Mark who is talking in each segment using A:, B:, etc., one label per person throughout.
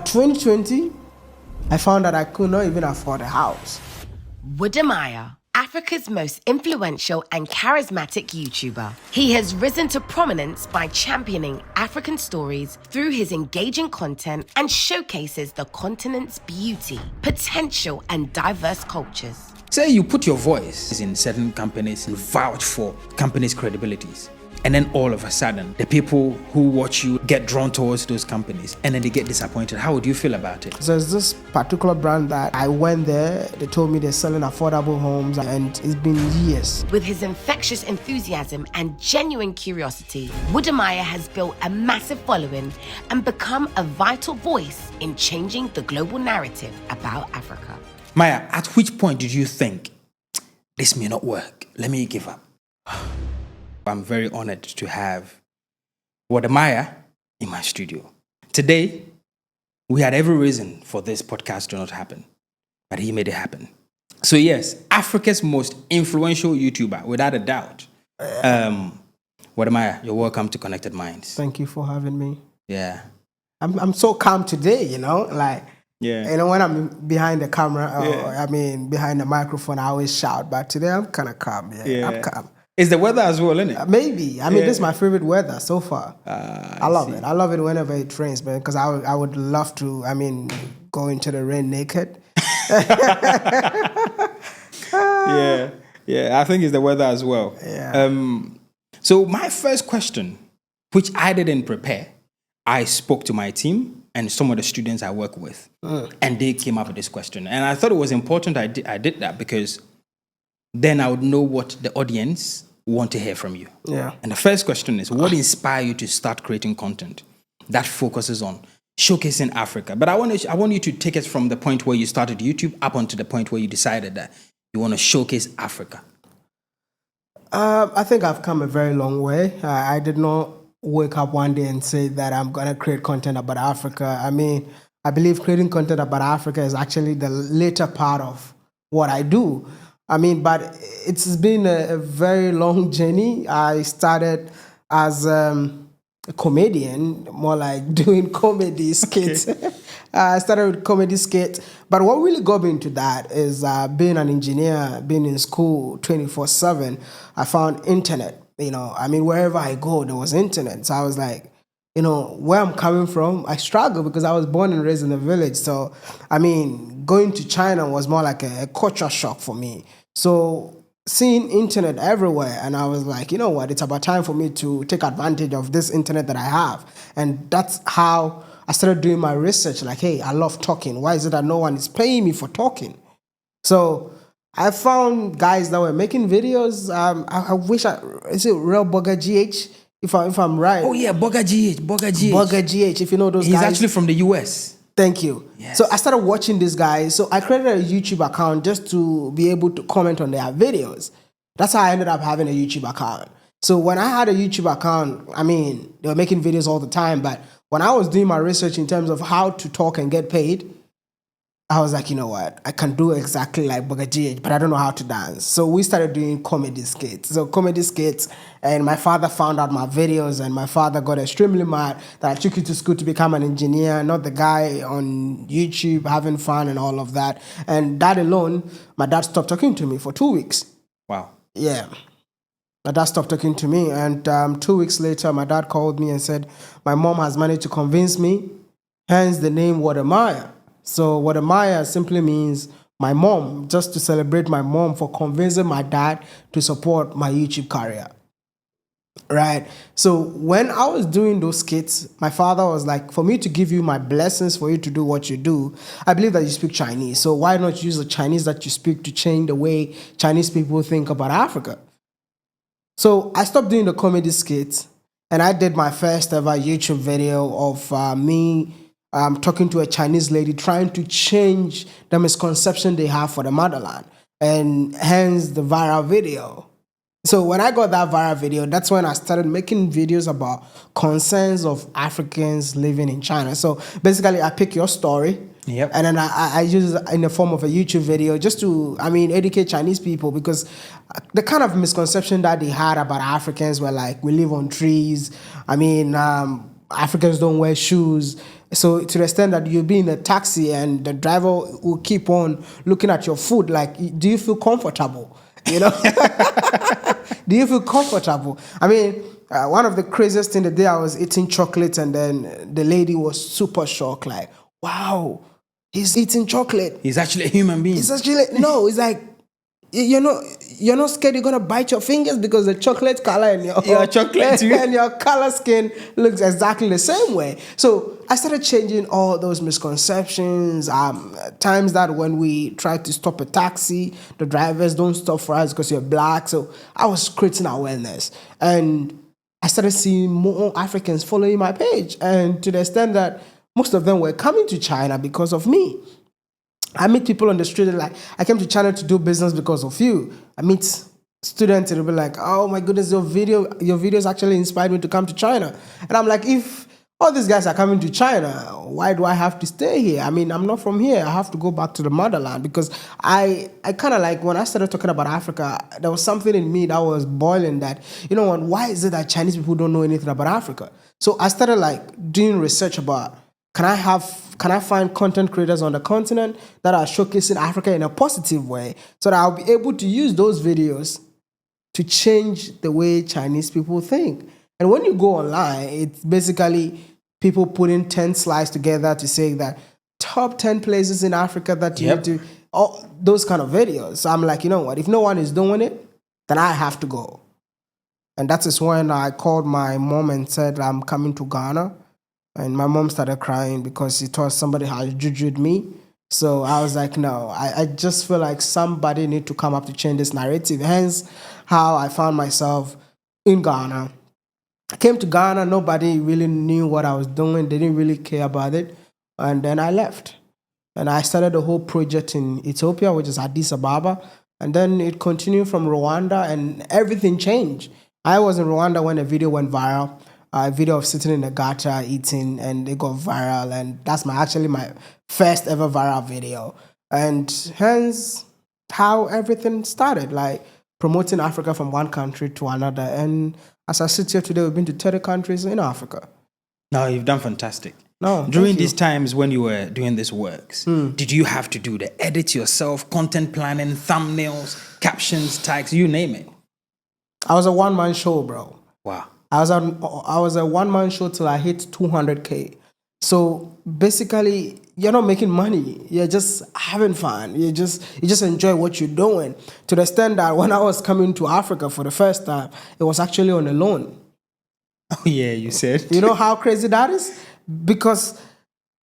A: 2020, I found that I could not even afford a house.
B: Wodemaya, Africa's most influential and charismatic YouTuber. He has risen to prominence by championing African stories through his engaging content and showcases the continent's beauty, potential, and diverse cultures.
C: Say you put your voice in certain companies and vouch for companies' credibilities. And then all of a sudden, the people who watch you get drawn towards those companies and then they get disappointed. How would you feel about it?
A: So there's this particular brand that I went there, they told me they're selling affordable homes, and it's been years.
B: With his infectious enthusiasm and genuine curiosity, Wodemaya has built a massive following and become a vital voice in changing the global narrative about Africa.
C: Maya, at which point did you think, this may not work, let me give up? I'm very honored to have Wodemaya in my studio. Today, we had every reason for this podcast to not happen, but he made it happen. So yes, Africa's most influential YouTuber, without a doubt. Wodemaya, you're welcome to Connected Minds.
A: Thank you for having me.
C: Yeah.
A: I'm so calm today,
C: Yeah.
A: When I'm behind the camera, behind the microphone, I always shout, but today I'm kind of calm. Yeah, I'm calm.
C: It's the weather as well, isn't it?
A: Maybe. This is my favorite weather so far. I love it. I love it whenever it rains, man, because I would love to, go into the rain naked.
C: Yeah. I think it's the weather as well.
A: Yeah.
C: So my first question, which I didn't prepare, I spoke to my team and some of the students I work with, and they came up with this question. And I thought it was important I did that because then I would know what the audience want to hear from you.
A: Yeah.
C: And the first question is, what inspired you to start creating content that focuses on showcasing Africa? But I want you to take us from the point where you started YouTube up onto the point where you decided that you want to showcase Africa.
A: I think I've come a very long way. I did not wake up one day and say that I'm going to create content about Africa. I believe creating content about Africa is actually the later part of what I do. But it's been a very long journey. I started as a comedian, more like doing comedy skits. I started with comedy skits. But what really got me into that is being an engineer, being in school 24/7. I found internet. Wherever I go, there was internet. So I was like, where I'm coming from, I struggle because I was born and raised in a village. So, going to China was more like a culture shock for me. So seeing internet everywhere, and I was like, you know what, it's about time for me to take advantage of this internet that I have. And that's how I started doing my research. Like, hey, I love talking. Why is it that no one is paying me for talking? So I found guys that were making videos. I wish is it Real Bugger GH? If I'm right.
C: Oh yeah, Bugger GH.
A: Bugger GH, if you know those guys.
C: He's actually from the US.
A: Thank you.
C: Yes.
A: So I started watching these guys. So I created a YouTube account just to be able to comment on their videos. That's how I ended up having a YouTube account. So when I had a YouTube account, they were making videos all the time. But when I was doing my research in terms of how to talk and get paid, I was like, you know what? I can do exactly like Bugger GH, but I don't know how to dance. So we started doing comedy skits. And my father found out my videos, and my father got extremely mad that I took you to school to become an engineer, not the guy on YouTube having fun and all of that. And that alone, my dad stopped talking to me for 2 weeks.
C: Wow.
A: Yeah. My dad stopped talking to me. And 2 weeks later, my dad called me and said, my mom has managed to convince me, hence the name Wodemaya. So Wodemaya simply means my mom, just to celebrate my mom for convincing my dad to support my YouTube career. Right? So when I was doing those skits, my father was like, for me to give you my blessings for you to do what you do, I believe that you speak Chinese. So why not use the Chinese that you speak to change the way Chinese people think about Africa? So I stopped doing the comedy skits, and I did my first ever YouTube video of me talking to a Chinese lady, trying to change the misconception they have for the motherland, and hence the viral video. So when I got that viral video, that's when I started making videos about concerns of Africans living in China. So basically, I pick your story,
C: Yep.
A: and then I use it in the form of a YouTube video just to, educate Chinese people, because the kind of misconception that they had about Africans were like, we live on trees. Africans don't wear shoes. So to the extent that you'll be in a taxi and the driver will keep on looking at your food, like, do you feel comfortable? You know, do you feel comfortable? I mean, one of the craziest things the day I was eating chocolate and then the lady was super shocked, like, wow, he's eating chocolate.
C: He's actually a human being.
A: It's actually, no, it's like, you're not scared you're gonna bite your fingers because the chocolate color and your
C: chocolate too.
A: and your color skin looks exactly the same way. So I started changing all those misconceptions. Times that when we try to stop a taxi, the drivers don't stop for us because you're black. So I was creating awareness, and I started seeing more Africans following my page, and to the extent that most of them were coming to China because of me. I meet people on the street like, I came to China to do business because of you. I meet students and they'll be like, oh my goodness, your videos actually inspired me to come to China. And I'm like, if all these guys are coming to China, why do I have to stay here? I mean, I'm not from here. I have to go back to the motherland, because I kind of like, when I started talking about Africa, there was something in me that was boiling that, you know what, why is it that Chinese people don't know anything about Africa? So I started like doing research about, can I find content creators on the continent that are showcasing Africa in a positive way so that I'll be able to use those videos to change the way Chinese people think? And when you go online, it's basically people putting 10 slides together to say that top 10 places in Africa that you need to, all those kind of videos. So I'm like, you know what, if no one is doing it, then I have to go. And that is when I called my mom and said, I'm coming to Ghana. And my mom started crying because she thought somebody had jujued me. So I was like, no, I just feel like somebody need to come up to change this narrative. Hence how I found myself in Ghana. I came to Ghana, nobody really knew what I was doing. They didn't really care about it. And then I left. And I started a whole project in Ethiopia, which is Addis Ababa. And then it continued from Rwanda, and everything changed. I was in Rwanda when a video went viral. A video of sitting in the gutter eating, and it got viral, and that's actually my first ever viral video, and hence how everything started, like promoting Africa from one country to another. And as I sit here today, we've been to 30 countries in Africa.
C: No, you've done fantastic.
A: No,
C: during these times when you were doing these works, did you have to do the edit yourself, content planning, thumbnails, captions, tags, you name it?
A: I was a one-man show, bro.
C: Wow.
A: I was a one-man show till I hit 200K. So basically, you're not making money. You're just having fun. You just enjoy what you're doing. To the extent that when I was coming to Africa for the first time, it was actually on a loan.
C: Oh yeah, you said.
A: You know how crazy that is? Because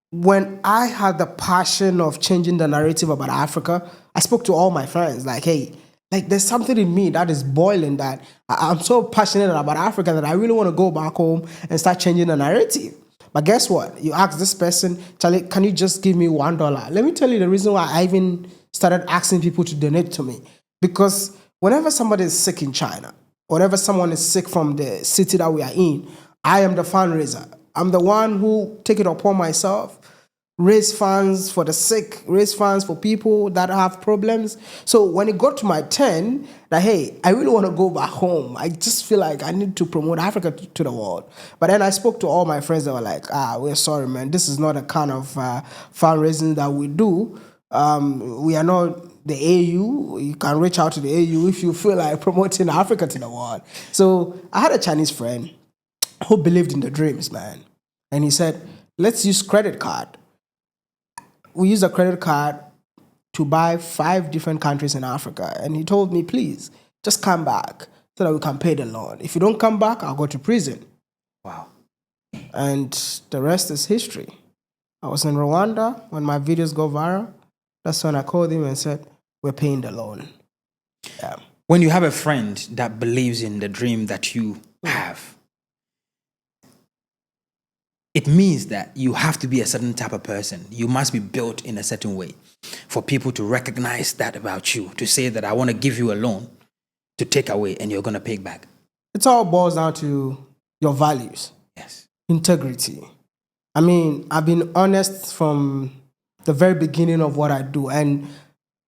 A: when I had the passion of changing the narrative about Africa, I spoke to all my friends like, hey, like there's something in me that is boiling, that I'm so passionate about Africa that I really want to go back home and start changing the narrative. But guess what? You ask this person, Charlie, can you just give me $1? Let me tell you the reason why I even started asking people to donate to me. Because whenever somebody is sick in China, whenever someone is sick from the city that we are in, I am the fundraiser. I'm the one who take it upon myself, raise funds for the sick, raise funds for people that have problems. So when it got to my turn, that hey, I really want to go back home. I just feel like I need to promote Africa to the world. But then I spoke to all my friends that were like, we're sorry, man. This is not a kind of fundraising that we do. We are not the AU. You can reach out to the AU if you feel like promoting Africa to the world. So I had a Chinese friend who believed in the dreams, man. And he said, let's use credit card. We use a credit card to buy 5 different countries in Africa. And he told me, please, just come back so that we can pay the loan. If you don't come back, I'll go to prison.
C: Wow.
A: And the rest is history. I was in Rwanda when my videos go viral. That's when I called him and said, we're paying the loan. Yeah.
C: When you have a friend that believes in the dream that you have, it means that you have to be a certain type of person. You must be built in a certain way for people to recognize that about you, to say that I want to give you a loan to take away and you're going to pay it back.
A: It all boils down to your values.
C: Yes.
A: Integrity. I mean, I've been honest from the very beginning of what I do, and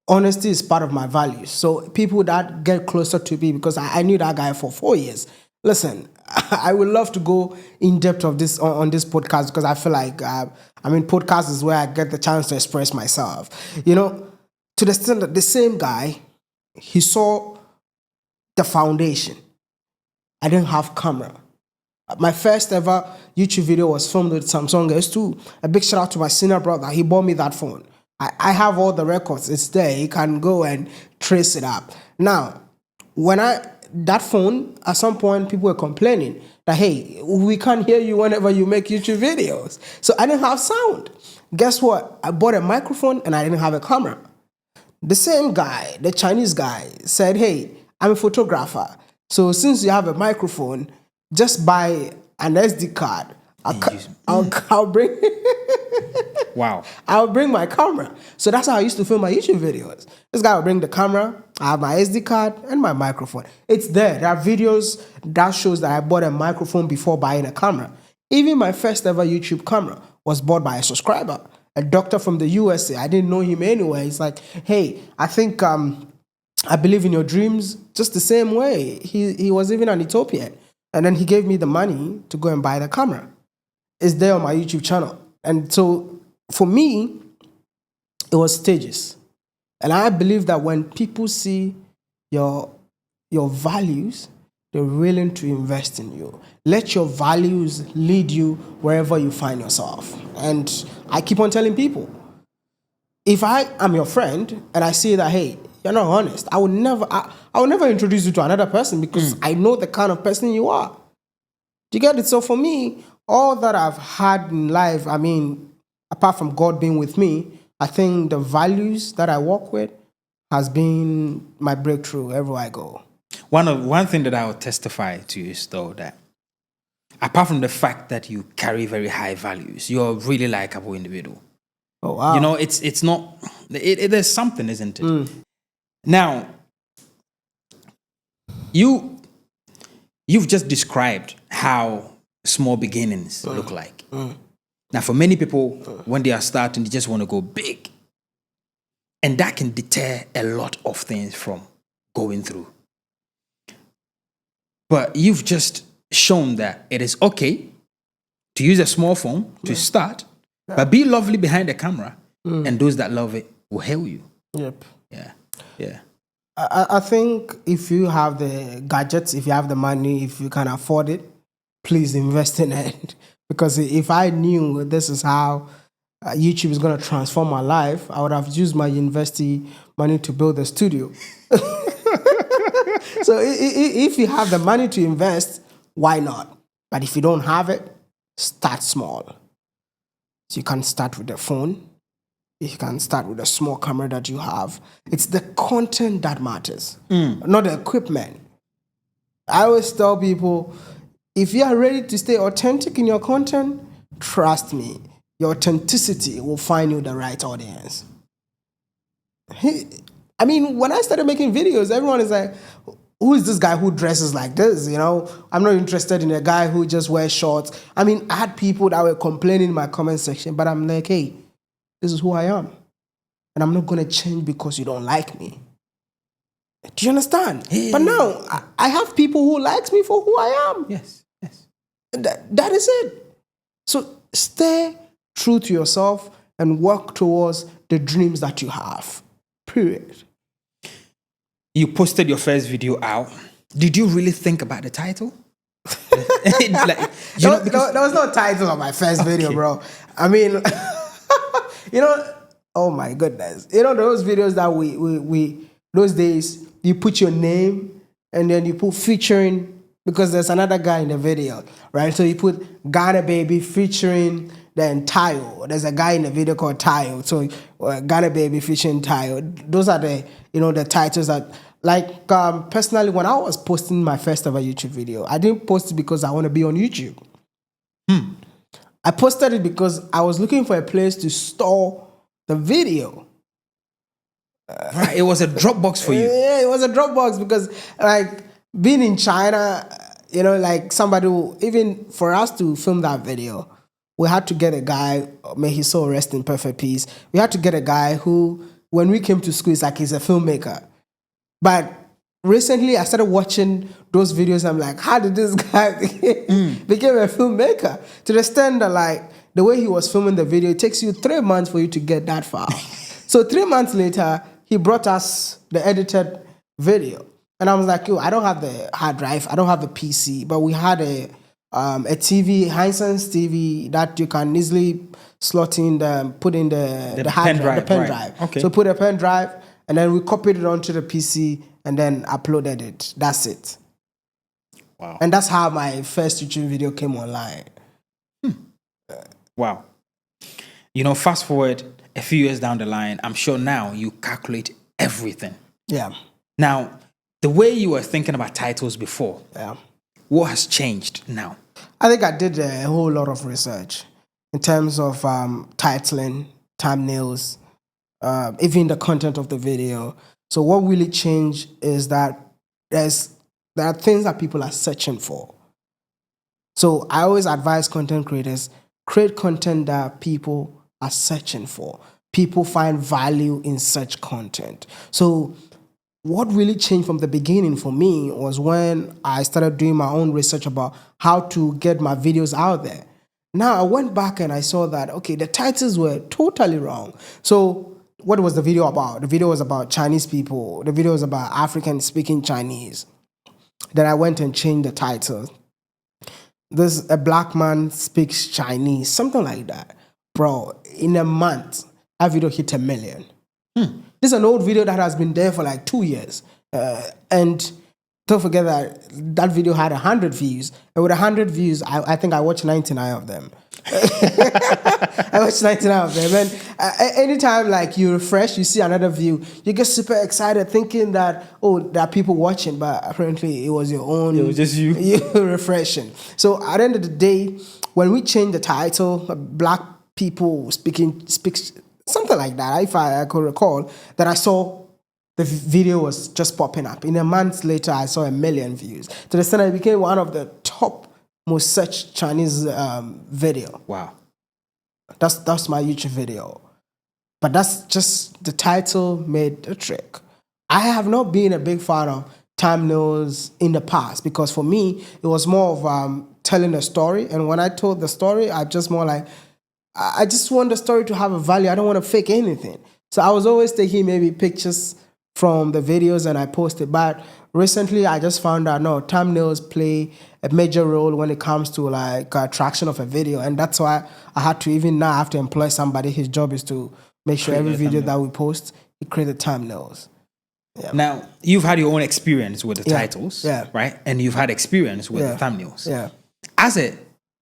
A: honesty is part of my values. So people that get closer to me, because I knew that guy for 4 years. Listen, I would love to go in depth of this on this podcast, because I feel like I mean, podcast is where I get the chance to express myself. You know, to the extent that the same guy, he saw the foundation. I didn't have camera. My first ever YouTube video was filmed with Samsung S2. A big shout out to my senior brother. He bought me that phone. I have all the records. It's there. You can go and trace it up. Now, that phone, at some point, people were complaining that, hey, we can't hear you whenever you make YouTube videos. So I didn't have sound. Guess what? I bought a microphone and I didn't have a camera. The same guy, the Chinese guy, said, hey, I'm a photographer. So since you have a microphone, just buy an SD card. I'll bring
C: Wow.
A: I'll bring my camera. So that's how I used to film my YouTube videos. This guy will bring the camera, I have my SD card and my microphone. It's there. There are videos that shows that I bought a microphone before buying a camera. Even my first ever YouTube camera was bought by a subscriber, a doctor from the USA. I didn't know him anyway. He's like, hey, I think I believe in your dreams just the same way. He was even an Ethiopian. And then he gave me the money to go and buy the camera. It's there on my YouTube channel. And so for me, it was stages. And I believe that when people see your values, they're willing to invest in you. Let your values lead you wherever you find yourself. And I keep on telling people, if I am your friend and I see that, hey, you're not honest, I would never introduce you to another person because I know the kind of person you are. Do you get it? So for me, all that I've had in life, I mean, apart from God being with me, I think the values that I walk with has been my breakthrough everywhere I go.
C: One thing that I will testify to is though that apart from the fact that you carry very high values, you're a really likable individual.
A: Oh wow!
C: You know, it's not. There's something, isn't it? Now, you've just described how small beginnings look like. Now, for many people, when they are starting, they just want to go big. And that can deter a lot of things from going through. But you've just shown that it is okay to use a small phone to start, but be lovely behind the camera, and those that love it will hail you.
A: Yep.
C: Yeah.
A: I think if you have the gadgets, if you have the money, if you can afford it, please invest in it. Because if I knew this is how YouTube is going to transform my life, I would have used my university money to build a studio. So if you have the money to invest, why not? But if you don't have it, start small. So you can start with a phone. You can start with a small camera that you have. It's the content that matters, not the equipment. I always tell people, if you are ready to stay authentic in your content, trust me, your authenticity will find you the right audience. I mean, when I started making videos, everyone is like, who is this guy who dresses like this? You know, I'm not interested in a guy who just wears shorts. I mean, I had people that were complaining in my comment section, but I'm like, hey, this is who I am. And I'm not going to change because you don't like me. Do you understand?
C: Yeah.
A: But now, I have people who likes me for who I am.
C: Yes.
A: That is it. So stay true to yourself and work towards the dreams that you have. Period.
C: You posted your first video out. Did you really think about the title? There
A: was no title on my first video, bro. I mean, oh my goodness. Those videos that we those days, you put your name and then you put featuring because there's another guy in the video, right? So you put Ghana Baby featuring then Tayo. There's a guy in the video called Tayo. So Ghana Baby featuring Tayo. Those are the, the titles that, like, personally, when I was posting my first ever YouTube video, I didn't post it because I want to be on YouTube. I posted it because I was looking for a place to store the video.
C: Right, it was a Dropbox for you.
A: Yeah, it was a Dropbox because, like, being in China, like somebody who, even for us to film that video, we had to get a guy, may his soul rest in perfect peace. We had to get a guy who, when we came to school, it's like he's a filmmaker. But recently, I started watching those videos. I'm like, how did this guy become a filmmaker? To the extent that, like, the way he was filming the video, it takes you 3 months for you to get that far. So 3 months later, he brought us the edited video. And I was like, yo, I don't have the hard drive, I don't have the PC, but we had a TV, Hisense TV that you can easily slot in put in the hard drive, the pen
C: right.
A: drive.
C: Okay.
A: So put a pen drive, and then we copied it onto the PC and then uploaded it. That's it.
C: Wow.
A: And that's how my first YouTube video came online.
C: Wow. You know, fast forward a few years down the line, I'm sure now you calculate everything.
A: Yeah.
C: Now, the way you were thinking about titles before,
A: Yeah.
C: what has changed now?
A: I think I did a whole lot of research in terms of titling, thumbnails, even the content of the video. So what really changed is that there are things that people are searching for. So I always advise content creators, create content that people are searching for. People find value in such content. So what really changed from the beginning for me was when I started doing my own research about how to get my videos out there. Now I went back and I saw that, okay, the titles were totally wrong. So what was the video about? The video was about Chinese people. The video was about African speaking Chinese. Then I went and changed the title. A black man speaks Chinese, something like that. Bro, in a month, that video hit 1 million. This is an old video that has been there for like 2 years. And don't forget that video had 100 views. And with 100 views, I think I watched 99 of them. I watched 99 of them. And anytime like you refresh, you see another view, you get super excited thinking that, oh, there are people watching, but apparently it was your own.
C: It was just you.
A: You refreshing. So at the end of the day, when we changed the title, black people speaks something like that, if I could recall, that I saw the video was just popping up. In a month later, I saw 1 million views. To the extent I became one of the top most searched Chinese video.
C: Wow.
A: That's my YouTube video. But that's just the title made a trick. I have not been a big fan of thumbnails in the past because for me, it was more of telling a story. And when I told the story, I just more like, I just want the story to have a value. I don't want to fake anything. So I was always taking maybe pictures from the videos and I posted. But recently I just found out, no, thumbnails play a major role when it comes to like attraction of a video. And that's why I had to, even now I have to employ somebody. His job is to make sure every video that we post, he create the thumbnails. Yeah.
C: Now, you've had your own experience with the
A: Yeah.
C: titles,
A: Yeah.
C: right? And you've had experience with the thumbnails.
A: Yeah.
C: As a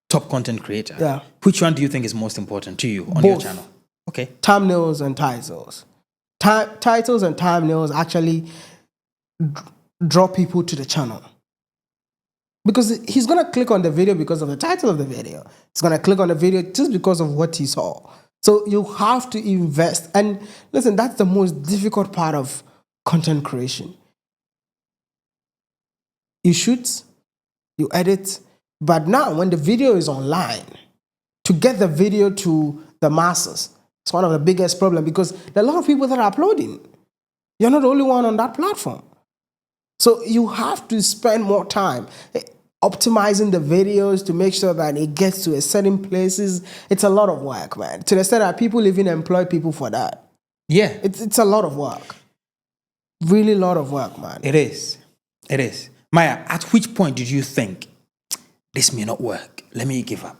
C: top content creator,
A: Yeah.
C: which one do you think is most important to you on your
A: Both.
C: channel? Okay.
A: Thumbnails and titles. Titles and thumbnails actually draw people to the channel. Because he's going to click on the video because of the title of the video. He's going to click on the video just because of what he saw. So you have to invest. And listen, that's the most difficult part of content creation. You shoot, you edit, but now when the video is online, to get the video to the masses, it's one of the biggest problems because there are a lot of people that are uploading. You're not the only one on that platform. So you have to spend more time optimizing the videos to make sure that it gets to a certain places. It's a lot of work, man. To the extent that people even employ people for that.
C: Yeah.
A: It's a lot of work. Really a lot of work, man.
C: It is. It is. Maya, at which point did you think this may not work? Let me give up.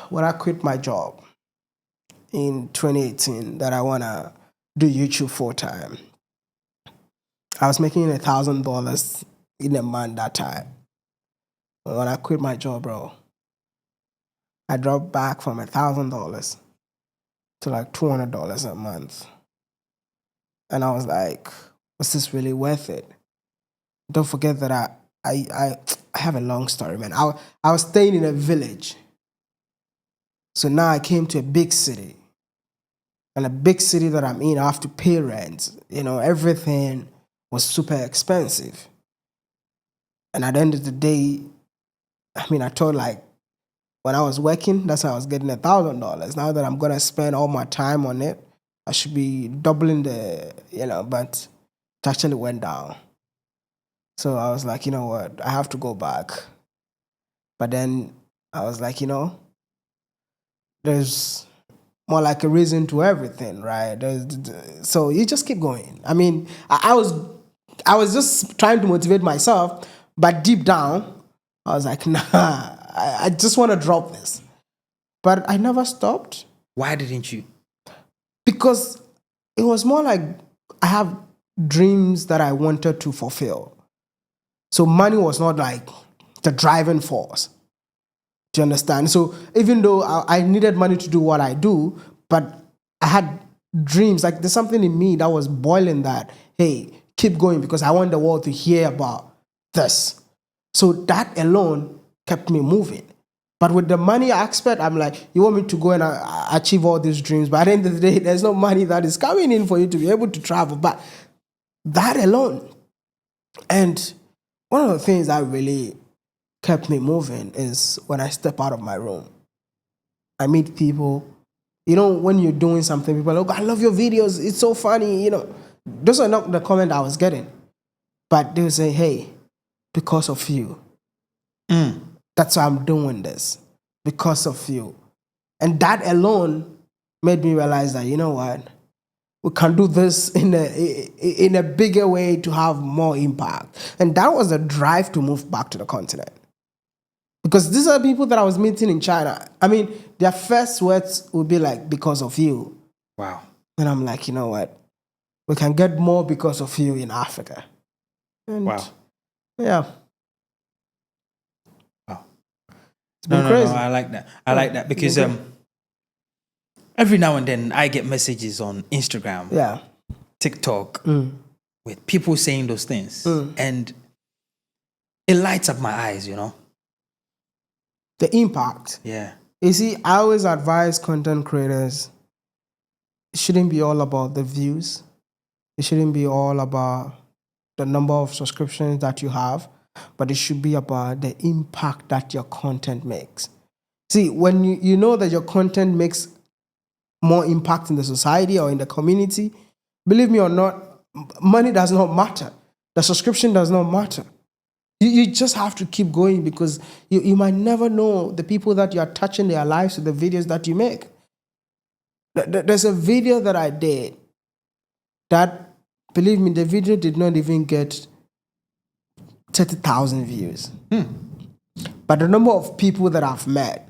A: When I quit my job in 2018 that I want to do YouTube full-time, I was making $1,000 in a month that time. But when I quit my job, bro, I dropped back from $1,000 to like $200 a month. And I was like, was this really worth it? Don't forget that I have a long story, man. I was staying in a village. So now I came to a big city. And a big city that I'm in, I have to pay rent. You know, everything was super expensive. And at the end of the day, I mean, I thought like, when I was working, that's how I was getting $1,000. Now that I'm going to spend all my time on it, I should be doubling the, but it actually went down. So I was like, you know what, I have to go back. But then I was like, there's more like a reason to everything, right? So you just keep going. I mean, I was just trying to motivate myself, but deep down, I was like, nah, I just want to drop this. But I never stopped
C: Why didn't you?
A: because it was more like I have dreams that I wanted to fulfill. So money was not like the driving force. Do you understand? So even though I needed money to do what I do, but I had dreams. Like there's something in me that was boiling that, hey, keep going because I want the world to hear about this. So that alone kept me moving. But with the money aspect, I'm like, you want me to go and achieve all these dreams. But at the end of the day, there's no money that is coming in for you to be able to travel. But that alone. And one of the things that really kept me moving is when I step out of my room. I meet people. You know, when you're doing something, people are like, oh, I love your videos. It's so funny. You know, those are not the comment I was getting. But they would say, hey, because of you. That's why I'm doing this. Because of you. And that alone made me realize that, you know what? We can do this in a bigger way to have more impact. And that was the drive to move back to the continent. Because these are people that I was meeting in China. I mean, their first words would be like, because of you.
C: Wow.
A: And I'm like, you know what? We can get more because of you in Africa. And
C: Wow.
A: yeah.
C: Wow.
A: It's been
C: No,
A: crazy.
C: I like that. I like that because every now and then I get messages on Instagram,
A: Yeah.
C: TikTok, with people saying those things. And it lights up my eyes, you know?
A: The impact.
C: Yeah.
A: You see, I always advise content creators, it shouldn't be all about the views. It shouldn't be all about the number of subscriptions that you have, but it should be about the impact that your content makes. See, when you know that your content makes more impact in the society or in the community, believe me or not, money does not matter. The subscription does not matter. You just have to keep going because you might never know the people that you are touching their lives with the videos that you make. There's a video that I did that, believe me, the video did not even get 30,000 views. But the number of people that I've met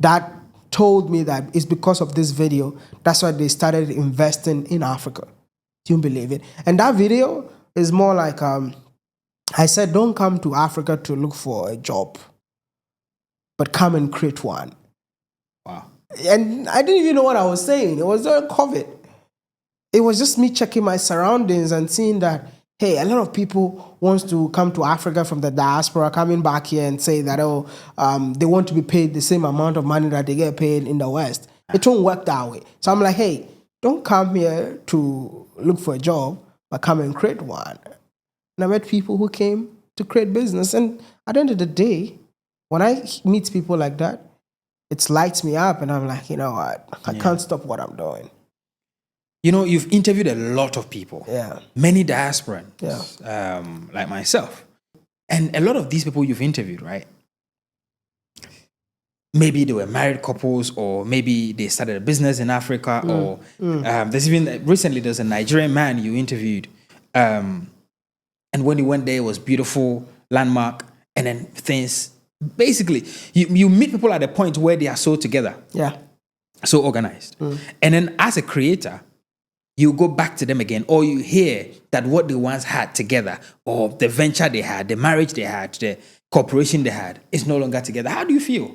A: that told me that it's because of this video, that's why they started investing in Africa. Do you believe it? And that video is more like, I said, don't come to Africa to look for a job, but come and create one.
C: Wow.
A: And I didn't even know what I was saying. It was during COVID. It was just me checking my surroundings and seeing that, hey, a lot of people want to come to Africa from the diaspora, coming back here and say that, they want to be paid the same amount of money that they get paid in the West. It won't work that way. So I'm like, hey, don't come here to look for a job, but come and create one. And I met people who came to create business. And at the end of the day, when I meet people like that, it lights me up. And I'm like, you know what? I can't stop what I'm doing.
C: You know, you've interviewed a lot of people.
A: Yeah.
C: Many diasporans.
A: Yeah.
C: Like myself. And a lot of these people you've interviewed, right? Maybe they were married couples, or maybe they started a business in Africa, or there's even recently there's a Nigerian man you interviewed. And when he went there, it was beautiful, landmark, and then things. Basically, you meet people at a point where they are so together, so organized. And then as a creator, you go back to them again, or you hear that what they once had together, or the venture they had, the marriage they had, the cooperation they had, is no longer together. How do you feel?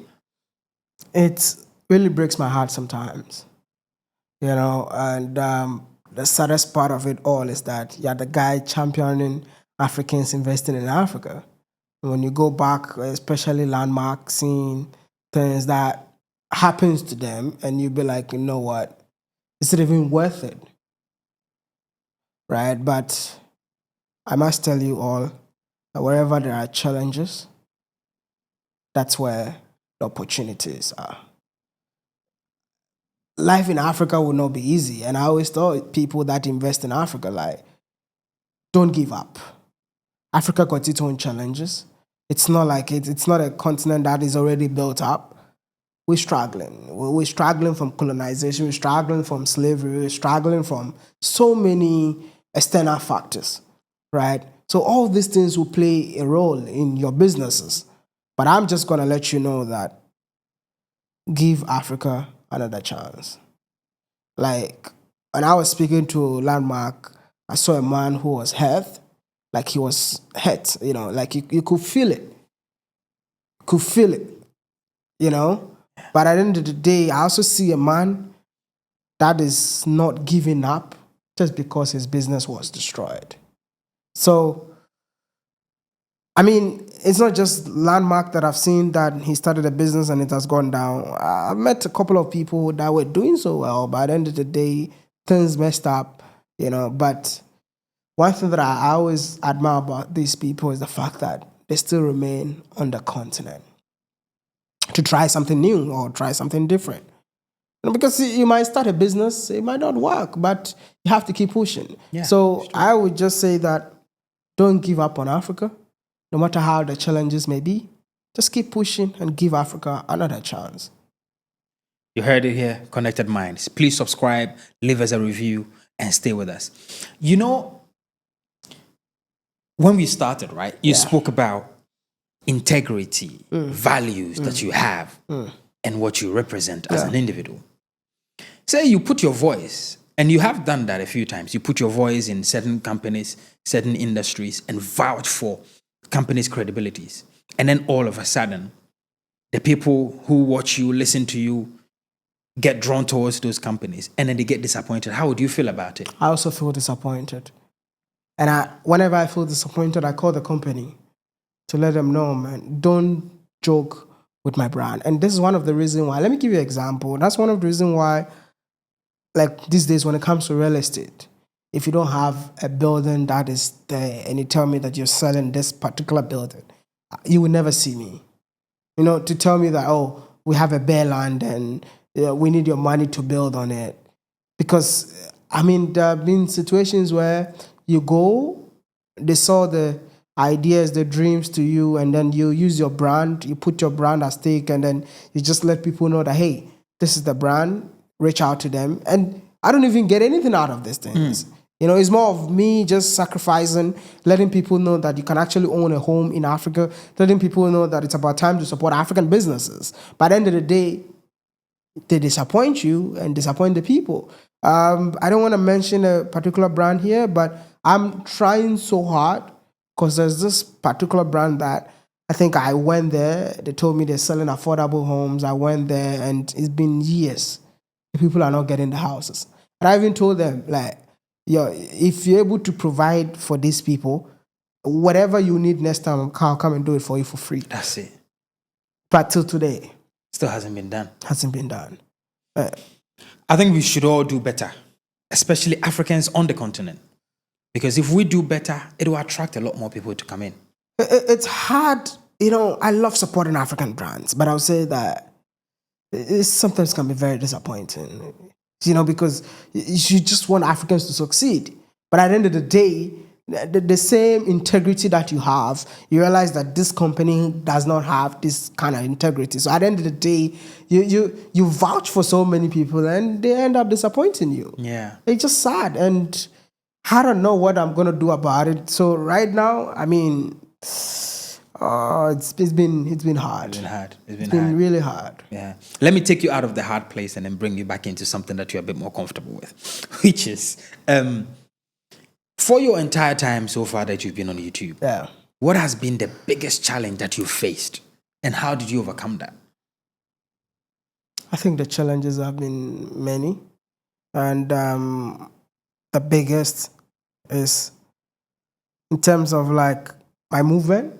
A: It really breaks my heart sometimes, you know, and the saddest part of it all is that you're the guy championing Africans investing in Africa. And when you go back, especially landmark, seeing things that happens to them, and you be like, you know what, is it even worth it? Right? But I must tell you all that wherever there are challenges, that's where the opportunities are. Life in Africa will not be easy. And I always thought people that invest in Africa, like, don't give up. Africa got its own challenges. It's not like it's not a continent that is already built up. we're struggling. We're struggling from colonization, we're struggling from slavery, we're struggling from so many external factors, right? So all these things will play a role in your businesses. But I'm just going to let you know that give Africa another chance. Like, when I was speaking to Landmark, I saw a man who was hurt, like he was hurt, like you could feel it. Could feel it, But at the end of the day, I also see a man that is not giving up just because his business was destroyed. So, I mean, it's not just Landmark that I've seen that he started a business and it has gone down. I've met a couple of people that were doing so well, but at the end of the day, things messed up, But one thing that I always admire about these people is the fact that they still remain on the continent to try something new or try something different. Because you might start a business, it might not work, but you have to keep pushing.
C: Yeah,
A: so I would just say that don't give up on Africa, no matter how the challenges may be. Just keep pushing and give Africa another chance.
C: You heard it here, Connected Minds. Please subscribe, leave us a review, and stay with us. When we started, right, you spoke about integrity, values that you have, and what you represent as an individual. Say you put your voice, and you have done that a few times. You put your voice in certain companies, certain industries, and vouch for companies' credibilities. And then all of a sudden, the people who watch you, listen to you, get drawn towards those companies, and then they get disappointed. How would you feel about it?
A: I also feel disappointed. And whenever I feel disappointed, I call the company to let them know, man, don't joke with my brand. And this is one of the reasons why, let me give you an example. That's one of the reasons why, like these days when it comes to real estate, if you don't have a building that is there and you tell me that you're selling this particular building, you will never see me. To tell me that, oh, we have a bare land and we need your money to build on it. Because, there have been situations where you go, they saw the ideas, the dreams to you, and then you use your brand, you put your brand at stake, and then you just let people know that, hey, this is the brand, reach out to them. And I don't even get anything out of these things. It's more of me just sacrificing, letting people know that you can actually own a home in Africa, letting people know that it's about time to support African businesses. By the end of the day, they disappoint you and disappoint the people. I don't want to mention a particular brand here, but I'm trying so hard because there's this particular brand that I think I went there. They told me they're selling affordable homes. I went there and it's been years. The people are not getting the houses. And I even told them, if you're able to provide for these people, whatever you need next time, I'll come and do it for you for free.
C: That's it.
A: But till today,
C: still hasn't been done.
A: Hasn't been done.
C: I think we should all do better, especially Africans on the continent. Because if we do better, it will attract a lot more people to come in.
A: It's hard. I love supporting African brands, but I'll say that it sometimes can be very disappointing. Because you just want Africans to succeed. But at the end of the day, the same integrity that you have, you realize that this company does not have this kind of integrity. So at the end of the day, you vouch for so many people and they end up disappointing you.
C: Yeah.
A: It's just sad. And I don't know what I'm going to do about it. So right now, it's been hard. It's been really hard.
C: Yeah. Let me take you out of the hard place and then bring you back into something that you're a bit more comfortable with, which is, for your entire time so far that you've been on YouTube, what has been the biggest challenge that you faced and how did you overcome that?
A: I think the challenges have been many. And the biggest is in terms of my movement.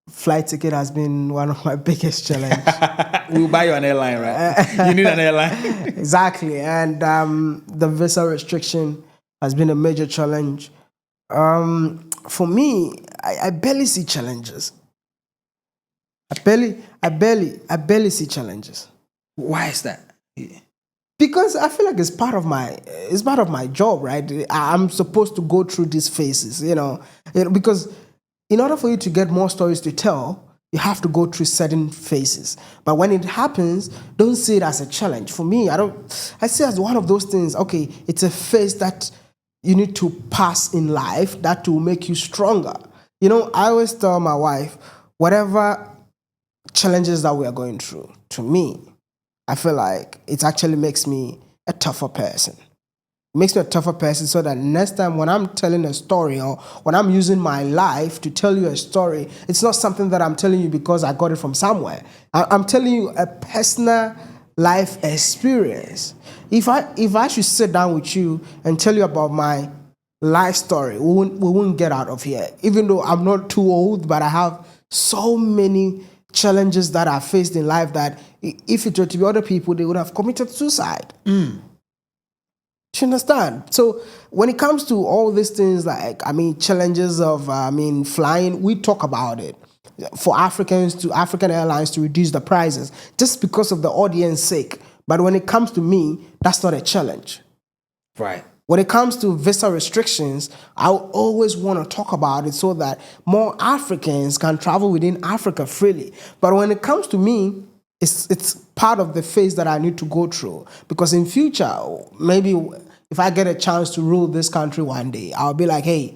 A: Flight ticket has been one of my biggest challenges.
C: We'll buy you an airline, right? You need an airline.
A: Exactly. And the visa restriction has been a major challenge. For me, I barely see challenges. I barely see challenges.
C: Why is that?
A: Because I feel like it's part of my job, right? I'm supposed to go through these phases, because in order for you to get more stories to tell, You have to go through certain phases. But when it happens, don't see it as a challenge. For me, I see it as one of those things, okay, it's a phase that you need to pass in life that will make you stronger. You know, I always tell my wife, whatever challenges that we are going through, to me, I feel like it actually makes me a tougher person. It makes me a tougher person so that next time when I'm telling a story or when I'm using my life to tell you a story, it's not something that I'm telling you because I got it from somewhere. I'm telling you a personal life experience. If I should sit down with you and tell you about my life story, we wouldn't get out of here. Even though I'm not too old, but I have so many challenges that I faced in life that if it were to be other people, they would have committed suicide. Do you understand? So when it comes to all these things, like, challenges of, flying, we talk about it. For African airlines to reduce the prices just because of the audience sake. But when it comes to me, that's not a challenge.
C: Right.
A: When it comes to visa restrictions, I always want to talk about it so that more Africans can travel within Africa freely. But when it comes to me, it's part of the phase that I need to go through. Because in future, maybe if I get a chance to rule this country one day, I'll be like, hey,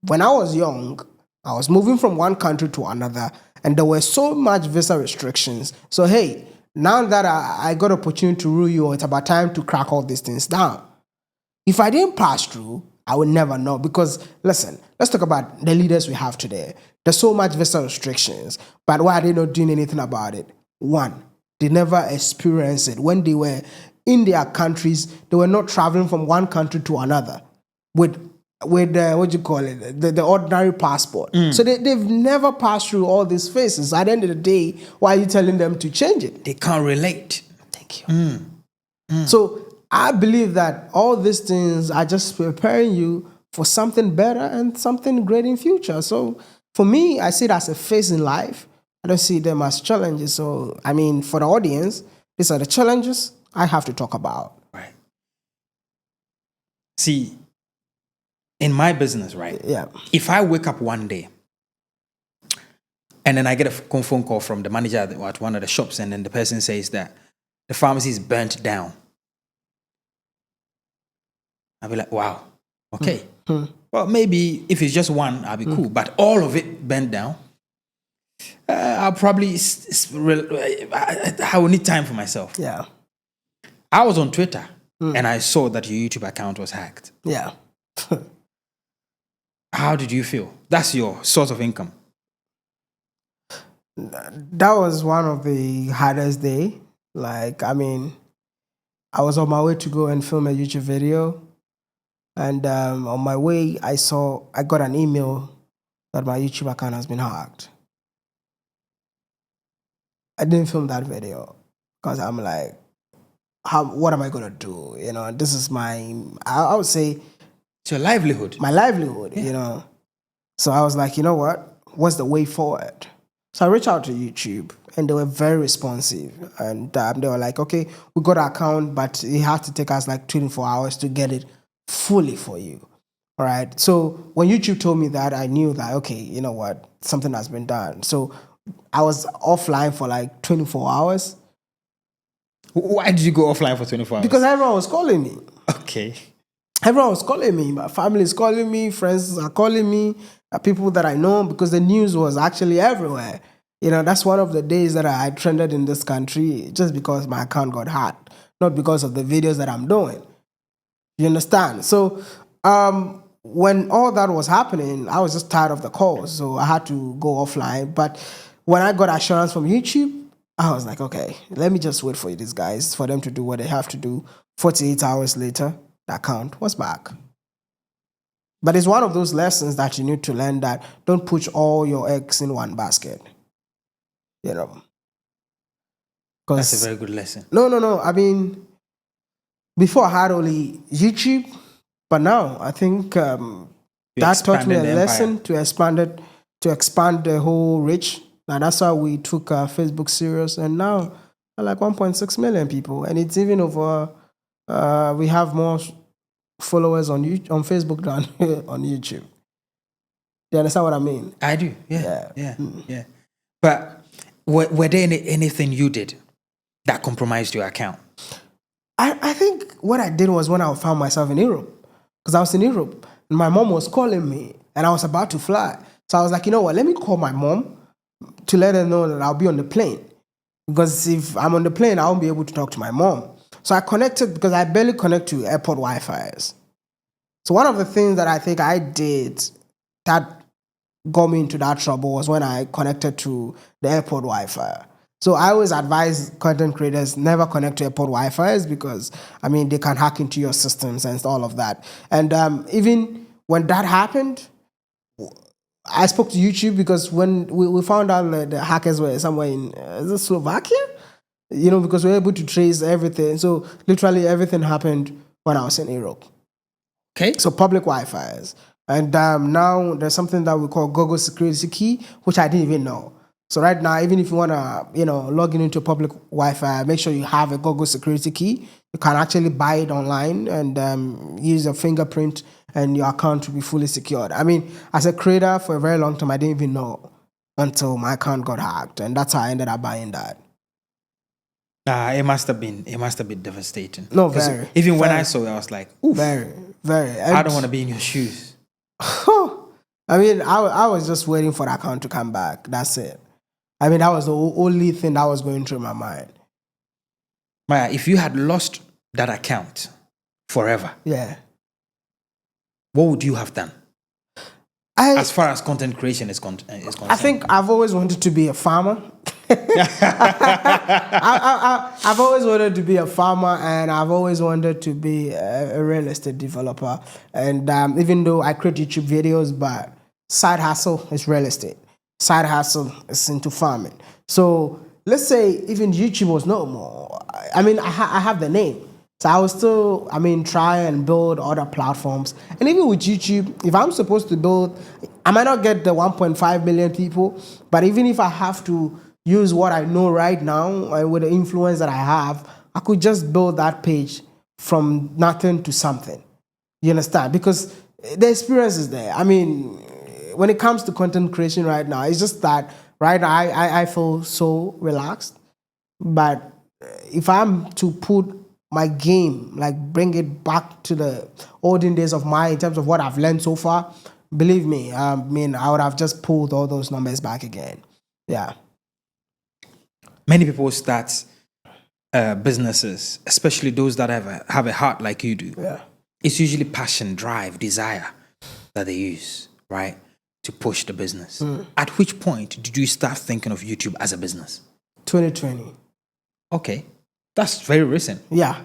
A: when I was young, I was moving from one country to another, and there were so much visa restrictions. So, hey, now that I got opportunity to rule you, it's about time to crack all these things down. If I didn't pass through, I would never know. Because, listen, let's talk about the leaders we have today. There's so much visa restrictions, but why are they not doing anything about it? One, they never experienced it. When they were in their countries, they were not traveling from one country to another with the ordinary passport. So they've never passed through all these phases. At the end of the day, why are you telling them to change it?
C: They can't relate.
A: Thank you. So I believe that all these things are just preparing you for something better and something great in future. So for me, I see it as a phase in life. I don't see them as challenges. So, for the audience, these are the challenges I have to talk about.
C: Right. See, in my business, right?
A: Yeah.
C: If I wake up one day and then I get a phone call from the manager at one of the shops, and then the person says that the pharmacy is burnt down, I'll be like, wow, okay. Well, maybe if it's just one, I'll be cool. But all of it burnt down, I'll probably, I will need time for myself.
A: Yeah.
C: I was on Twitter and I saw that your YouTube account was hacked.
A: Yeah.
C: How did you feel? That's your source of income.
A: That was one of the hardest days. Like, I was on my way to go and film a YouTube video. And on my way, I got an email that my YouTube account has been hacked. I didn't film that video because I'm like, what am I going to do? You know, this is I would say,
C: it's your livelihood.
A: My livelihood, you know. So I was like, you know what? What's the way forward? So I reached out to YouTube, and they were very responsive. And they were like, okay, we got our account, but it had to take us like 24 hours to get it fully for you. All right. So when YouTube told me that, I knew that, okay, you know what? Something has been done. So I was offline for like 24 hours.
C: Why did you go offline for 24 hours?
A: Because everyone was calling me.
C: Okay.
A: Everyone was calling me. My family is calling me. Friends are calling me. People that I know, because the news was actually everywhere. You know, that's one of the days that I trended in this country just because my account got hacked, not because of the videos that I'm doing. You understand? So when all that was happening, I was just tired of the calls, so I had to go offline. But when I got assurance from YouTube, I was like, okay, let me just wait for these guys, for them to do what they have to do. 48 hours later, the account was back. But it's one of those lessons that you need to learn, that don't put all your eggs in one basket. You know.
C: That's a very good lesson.
A: No. I mean, before I had only YouTube, but now I think that taught me a lesson to expand the whole reach. And that's why we took Facebook serious. And now we're like 1.6 million people. And it's even over, we have more followers on Facebook than on YouTube. Do you understand what I mean?
C: I do, yeah. But were there anything you did that compromised your account?
A: I think what I did was when I found myself in Europe, because I was in Europe and my mom was calling me and I was about to fly. So I was like, you know what, let me call my mom to let her know that I'll be on the plane. Because if I'm on the plane, I won't be able to talk to my mom. So I connected, because I barely connect to airport Wi-Fi's. So one of the things that I think I did that got me into that trouble was when I connected to the airport Wi-Fi. So I always advise content creators never connect to airport Wi-Fi's because, I mean, they can hack into your systems and all of that. And even when that happened, I spoke to YouTube because when we found out that the hackers were somewhere in is it Slovakia? You know, because we were able to trace everything. So literally everything happened when I was in Europe.
C: Okay.
A: So public Wi-Fi's. And now there's something that we call Google security key, which I didn't even know. So right now, even if you want to, log into public Wi-Fi, make sure you have a Google security key. You can actually buy it online and use a fingerprint and your account will be fully secured. I mean, as a creator for a very long time, I didn't even know until my account got hacked. And that's how I ended up buying that.
C: It must have been devastating.
A: No, very.
C: Even when I saw it, I was like, oof.
A: Very, very. And
C: I don't want to be in your shoes.
A: I mean, I was just waiting for the account to come back. That's it. I mean, that was the only thing that was going through my mind.
C: Maya, if you had lost that account forever,
A: yeah,
C: what would you have done? As far as content creation is concerned.
A: I think I've always wanted to be a farmer. I've always wanted to be a farmer, and I've always wanted to be a real estate developer. And even though I create YouTube videos, but side hustle is real estate. Side hustle is into farming. So let's say even YouTube was no more. I mean, I have the name. So I will still, try and build other platforms. And even with YouTube, if I'm supposed to build, I might not get the 1.5 million people, but even if I have to use what I know right now and with the influence that I have, I could just build that page from nothing to something. You understand? Because the experience is there. I mean, when it comes to content creation right now, it's just that right now I feel so relaxed. But if I'm to put my game, like bring it back to the olden days of in terms of what I've learned so far, believe me, I would have just pulled all those numbers back again. Yeah.
C: Many people start businesses, especially those that have a heart like you do.
A: Yeah.
C: It's usually passion, drive, desire that they use, right, to push the business. At which point did you start thinking of YouTube as a business?
A: 2020.
C: Okay. That's very recent.
A: Yeah.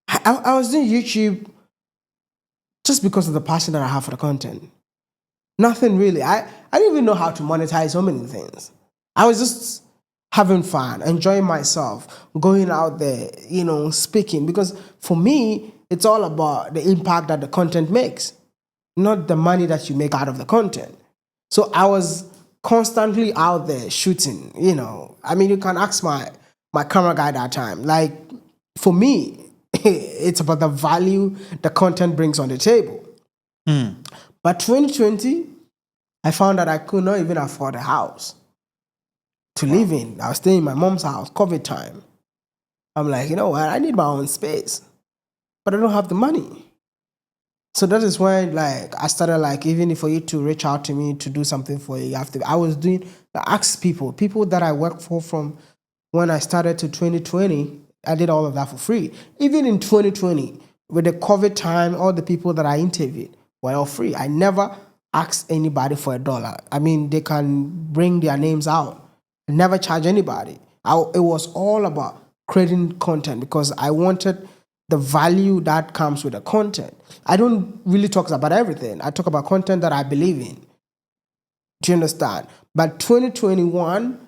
A: I was doing YouTube just because of the passion that I have for the content. Nothing really. I didn't even know how to monetize so many things. I was just having fun, enjoying myself, going out there, speaking. Because for me, it's all about the impact that the content makes, not the money that you make out of the content. So I was constantly out there shooting, you can ask my camera guy that time. Like, for me, it's about the value the content brings on the table. But 2020, I found that I could not even afford a house to live in. I was staying in my mom's house, COVID time. I'm like, you know what? I need my own space, but I don't have the money. So that is when, I started, even for you to reach out to me to do something for you, ask people that I work for from when I started to 2020, I did all of that for free. Even in 2020, with the COVID time, all the people that I interviewed were all free. I never asked anybody for $1. I mean, they can bring their names out. I never charge anybody. It was all about creating content because I wanted the value that comes with the content. I don't really talk about everything. I talk about content that I believe in. Do you understand? But 2021,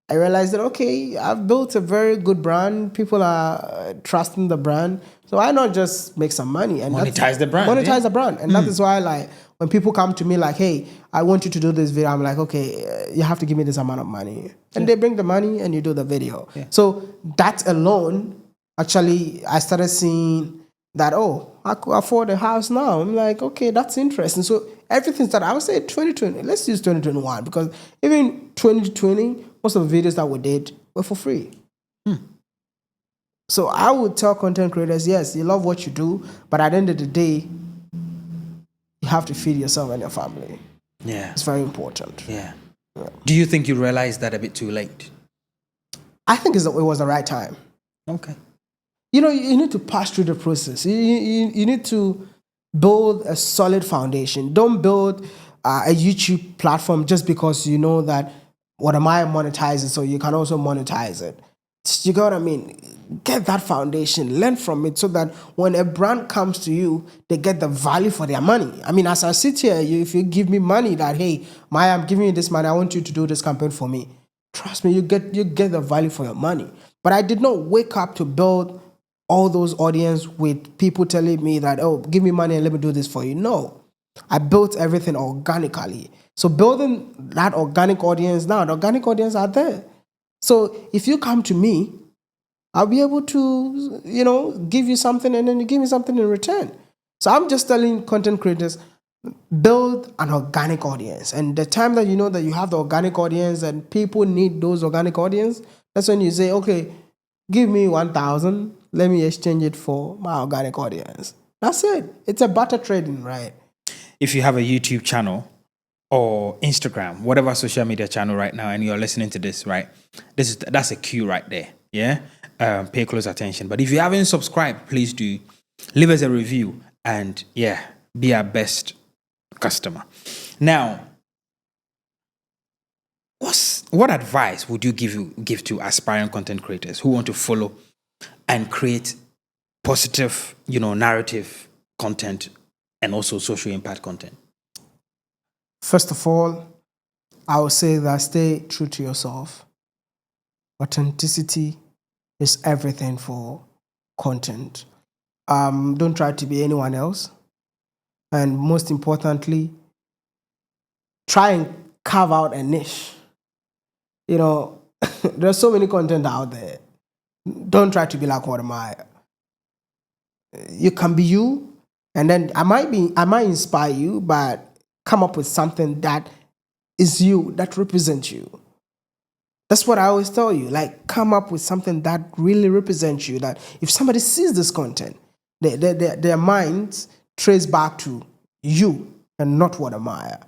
A: I realized that, okay, I've built a very good brand. People are trusting the brand. So why not just make some money? And
C: monetize the brand.
A: Monetize the brand. And that is why, when people come to me hey, I want you to do this video, I'm like, okay, you have to give me this amount of money. And they bring the money and you do the video. Yeah. So that alone, actually, I started seeing that, I could afford a house now. I'm like, okay, that's interesting. So everything started, I would say 2020. Let's use 2021 because even 2020, most of the videos that we did were for free. So I would tell content creators, yes, you love what you do, but at the end of the day, you have to feed yourself and your family.
C: Yeah.
A: It's very important.
C: Yeah. Do you think you realized that a bit too late?
A: I think it was the right time.
C: Okay.
A: You know, you need to pass through the process. You need to build a solid foundation. Don't build a YouTube platform just because you know that Wodemaya monetizes, so you can also monetize it. You get what I mean? Get that foundation, learn from it so that when a brand comes to you, they get the value for their money. I mean, as I sit here, if you give me money that, hey, Maya, I'm giving you this money, I want you to do this campaign for me. Trust me, you get the value for your money. But I did not wake up to build all those audience with people telling me that, oh, give me money and let me do this for you. No, I built everything organically. So building that organic audience now, the organic audience are there. So if you come to me, I'll be able to, give you something and then you give me something in return. So I'm just telling content creators, build an organic audience. And the time that you know that you have the organic audience and people need those organic audience, that's when you say, okay, give me 1,000. Let me exchange it for my organic audience. That's it. It's a barter trading, right?
C: If you have a YouTube channel or Instagram, whatever social media channel right now, and you're listening to this, right? That's a cue right there. Yeah. Pay close attention. But if you haven't subscribed, please do leave us a review and be our best customer. Now, what advice would you give to aspiring content creators who want to follow and create positive, narrative content and also social impact content?
A: First of all, I would say that stay true to yourself. Authenticity is everything for content. Don't try to be anyone else. And most importantly, try and carve out a niche. There's so many content out there. Don't try to be like Wodemaya. You can be you, and then I might inspire you, but come up with something that is you, that represents you. That's what I always tell you. Like, come up with something that really represents you. That if somebody sees this content, their minds trace back to you and not Wodemaya.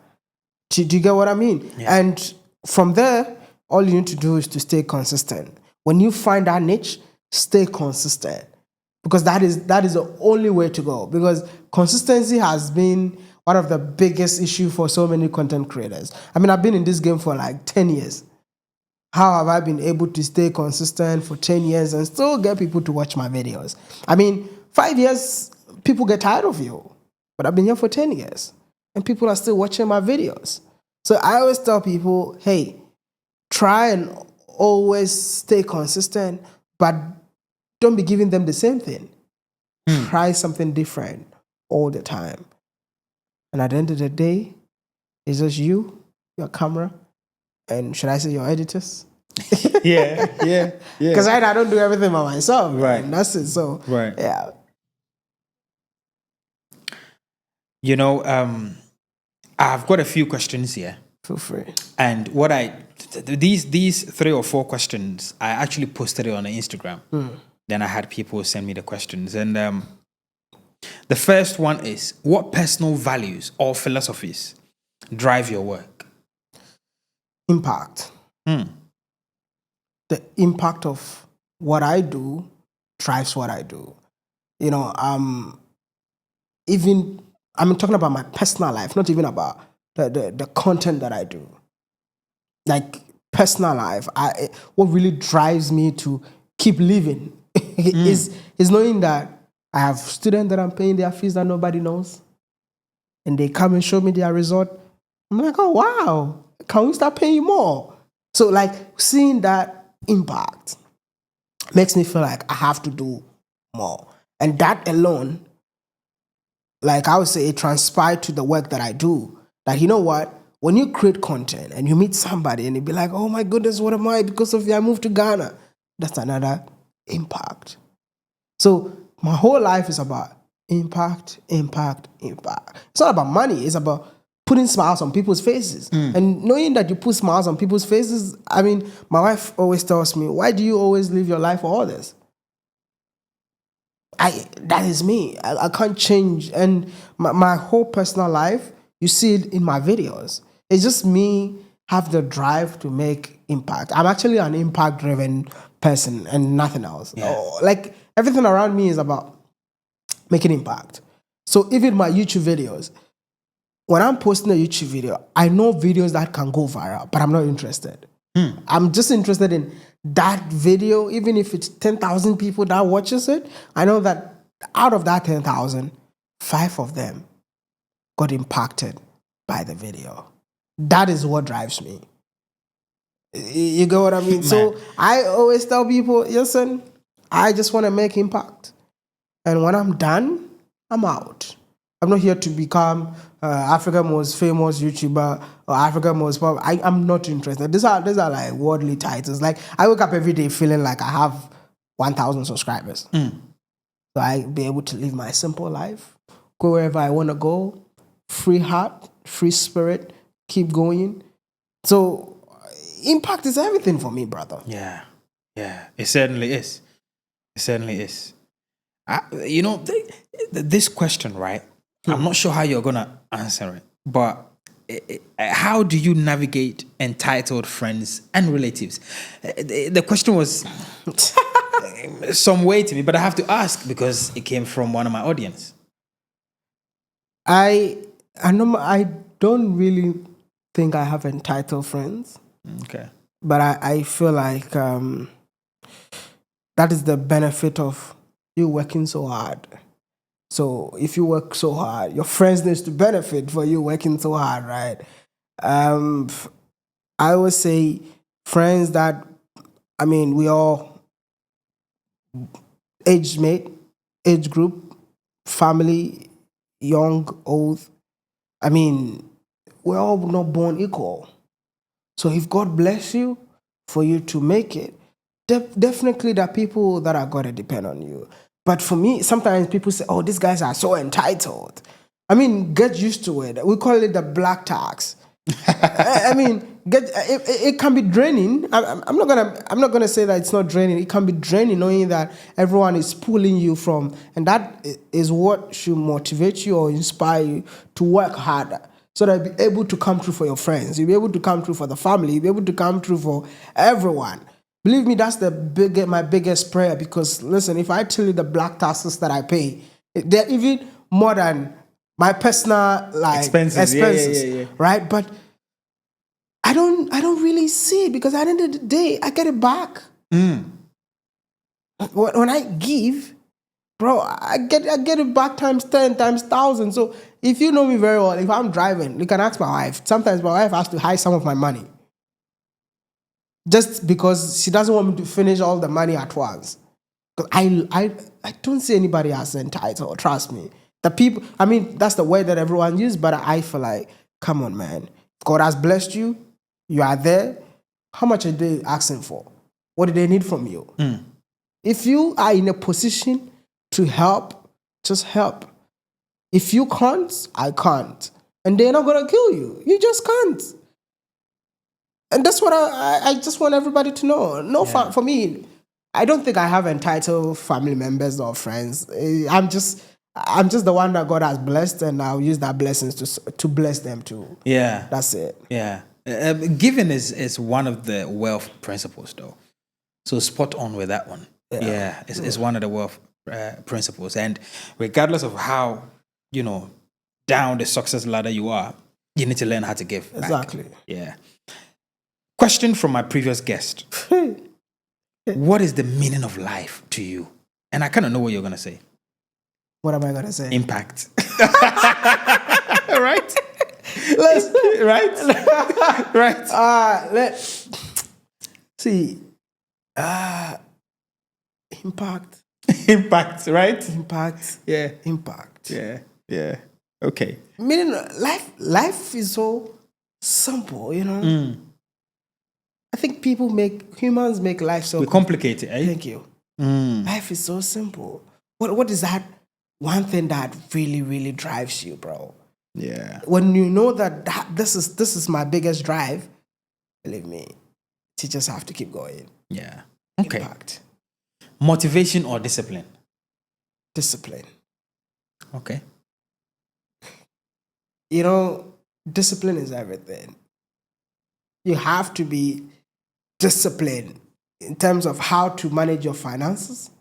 A: Do you get what I mean?
C: Yeah.
A: And from there, all you need to do is to stay consistent. When you find that niche, stay consistent. Because that is the only way to go. Because consistency has been one of the biggest issues for so many content creators. I mean, I've been in this game for like 10 years. How have I been able to stay consistent for 10 years and still get people to watch my videos? I mean, 5 years, people get tired of you. But I've been here for 10 years. And people are still watching my videos. So I always tell people, hey, try and always stay consistent, but don't be giving them the same thing. Try something different all the time. And at the end of the day, it's just you, your camera, and should I say your editors?
C: Yeah.
A: Because I don't do everything by myself.
C: Right.
A: And that's it. So,
C: right.
A: Yeah.
C: I've got a few questions here.
A: Feel free.
C: And these 3 or 4 questions, I actually posted it on Instagram. Then I had people send me the questions. And the first one is, what personal values or philosophies drive your work?
A: Impact. The impact of what I do drives what I do. I'm talking about my personal life, not even about the content that I do. Like personal life, what really drives me to keep living is knowing that I have students that I'm paying their fees that nobody knows. And they come and show me their result. I'm like, oh, wow, can we start paying you more? So like seeing that impact makes me feel like I have to do more. And that alone, like I would say, it transpired to the work that I do. Like, you know what? When you create content and you meet somebody and you be like, oh my goodness, what am I? Because of you, I moved to Ghana. That's another impact. So my whole life is about impact. It's not about money. It's about putting smiles on people's faces. And knowing that you put smiles on people's faces, I mean, my wife always tells me, why do you always live your life for others? That is me. I can't change. And my whole personal life, you see it in my videos. It's just me have the drive to make impact. I'm actually an impact-driven person and nothing else. Like everything around me is about making impact. So even my YouTube videos, when I'm posting a YouTube video, I know videos that can go viral, but I'm not interested. I'm just interested in that video, even if it's 10,000 people that watches it. I know that out of that 10,000, 5 of them got impacted by the video. That is what drives me. You get what I mean? So I always tell people, listen, I just want to make impact. And when I'm done, I'm out. I'm not here to become Africa's most famous YouTuber or Africa's most popular. I'm not interested. These are like worldly titles. Like I wake up every day feeling like I have 1,000 subscribers. So I be able to live my simple life, go wherever I want to go, free heart, free spirit, keep going. So impact is everything for me, brother.
C: Yeah. It certainly is. It certainly is. You know, this question, right? I'm not sure how you're going to answer it, but how do you navigate entitled friends and relatives? The question was some way to me, but I have to ask because it came from one of my audience.
A: I don't really think I have entitled friends.
C: Okay.
A: But I feel like that is the benefit of you working so hard. So if you work so hard, your friends needs to benefit for you working so hard, right? I would say friends that, I mean, we all age group, family, young, old. I mean, we're all not born equal. So if God bless you for you to make it, definitely there are people that are going to depend on you. But for me, sometimes people say, oh, these guys are so entitled. I mean, get used to it. We call it the black tax. I mean, it can be draining. I'm not gonna say that it's not draining. It can be draining knowing that everyone is pulling you from, and that is what should motivate you or inspire you to work harder. So that you'll be able to come through for your friends. You'll be able to come through for the family. You'll be able to come through for everyone. Believe me, that's my biggest prayer. Because listen, if I tell you the black taxes that I pay, they're even more than my personal expenses.
C: Yeah.
A: Right? But I don't really see it because at the end of the day, I get it back. When I give, bro, I get it back times 10, times 1,000. So if you know me very well, if I'm driving, you can ask my wife. Sometimes my wife has to hide some of my money. Just because she doesn't want me to finish all the money at once. Because I don't see anybody as entitled, trust me. The people, I mean, that's the way that everyone uses, but I feel like, come on, man. God has blessed you. You are there. How much are they asking for? What do they need from you? If you are in a position to help, just help. If you can't, I can't. And they're not going to kill you. You just can't. And that's what I just want everybody to know. For me, I don't think I have entitled family members or friends. I'm just the one that God has blessed, and I'll use that blessings to bless them too.
C: Yeah.
A: That's it.
C: Yeah. Giving is one of the wealth principles, though. So spot on with that one. Yeah. It's one of the wealth principles. And regardless of how, down the success ladder you are, you need to learn how to give back.
A: Exactly.
C: Yeah. Question from my previous guest. What is the meaning of life to you? And I kind of know what you're going to say.
A: What am I going to say?
C: Impact. Right? Right?
A: Let's see. Impact.
C: Impact, right?
A: Impact.
C: Yeah.
A: Impact.
C: Yeah. Okay.
A: Meaning life is so simple, I think humans make life so
C: complicated. Eh?
A: Thank you. Life is so simple. What is that one thing that really, really drives you, bro?
C: Yeah.
A: When you know that, this is my biggest drive, believe me, you just have to keep going.
C: Yeah. Okay.
A: Impact.
C: Motivation or discipline?
A: Discipline.
C: Okay.
A: You know, discipline is everything. You have to be disciplined in terms of how to manage your finances.